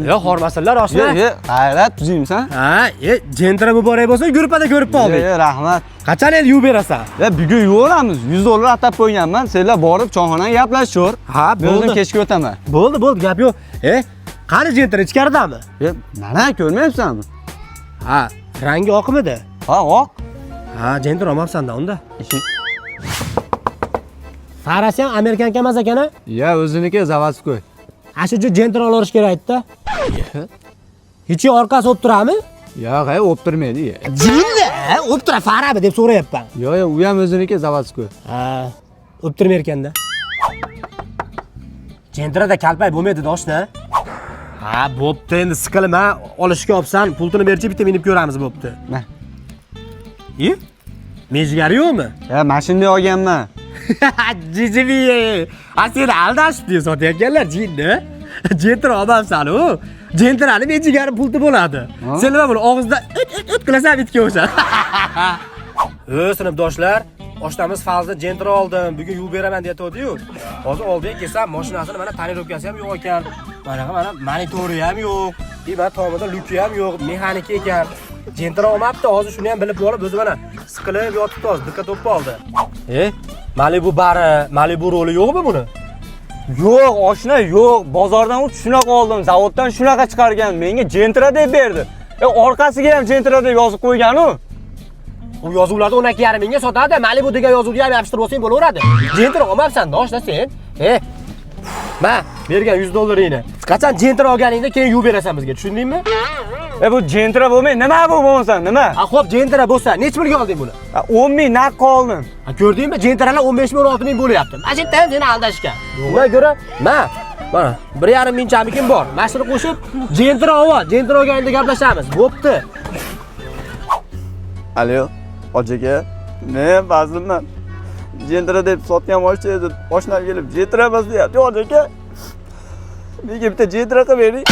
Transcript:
Yo, hormasinlar oshna. G'ayrat tuzingmisan? Ha, Gentra muborak bo'lsa, gruppada ko'rib qoldik. Rahmat. Qachon endi yuvib berasan? Bugun yuvoramiz. 100 dollar atab qo'yganman. Senlar borib choyxonaga gaplashishur. Ha, Men o'zim kechga o'taman. Bo'ldi, gap yo'q. Qani Gentra ichkaridami? Mana ko'rmayapsanmi? Ha, rangi oqmidi? Ha, oq. Ha, Gentra olmabsan-da unda. Farasi ham amerikanka emas ekan-a? Ya, o'ziniki заводской. Shu Gentra olirish kerak-da. Hech orqasi o'p turami? Yo'q, o'p turmaydi. Jinni, o'p tura Farami deb so'rayapman. Yo'q, u ham o'ziniki заводской. Ha, o'p turmay ekan-da. Gentrada kalpay bo'lmaydi-da oshna. Ha, bo'pti, endi siqilma, olishga olsan, pulini berchi, bitta minib ko'ramiz bo'pti. Ma. Mejgari yo'qmi? Mashinada olganman. Jijibi. Seni aldashibdi sotayotganlar jinni. Gentra olmabsan-ku. Gentrani mejgari pulti bo'ladi. Sen nima buni og'izda it qilasan bitga o'sha. Sinfdoshlar, oshnamiz Fazli Gentra oldim, bugun yuvib beraman deyotdi-yu. Hozir oldiga kelsam, mashinasini mana tonirovkasi ham yo'q ekan. Mana monitori ham yo'q. Mana tomida luki ham yo'q, mexanika ekan. Gentra olmabdi, hozir shuni ham bilib olib, o'zi mana siqilib yotibdi, hozir diqqat to'pib oldi. Malibu bari, Malibu roli yo'qmi buni? Yo'q, oshna yo'q. Bozordan shunaqa oldim, zavoddan shunaqa chiqargan. Menga Gentra deb berdi. Orqasiga ham Gentra deb yozib qo'ygan-u. U yozuvlarni 12,5 mingga sotadi. Malibu degan yozuvni ham yopishtirib olsang bo'laveradi. Gentra olmabsan-da, oshna sen. Ma, bergan 100 dollaringni. Qachon Gentra olganingda keyin yuvib berasan bizga, tushundingmi? Bu Gentra bo'lmay, nima bu bo'lsa, nima? Xo'p, Gentra bo'lsa, necha pulga olding buni? 10 ming naqd oldim. Ko'rdingmi? Gentralar 15 ming, 16 ming bo'lyapti. Mana shu yerdan seni aldashgan. Bunga ko'ra, mana 1,5 ming chamikim bor. Mana shuni qo'shib, Gentra ol. Gentra olganingda gaplashamiz. Bo'pti. Alo, Hojiga. Men Fazilman. Gentra deb sotgan mashina edi. Oshnam kelib, Gentra emas deyapti, Hojiga. Menga bitta Gentra qilib bering.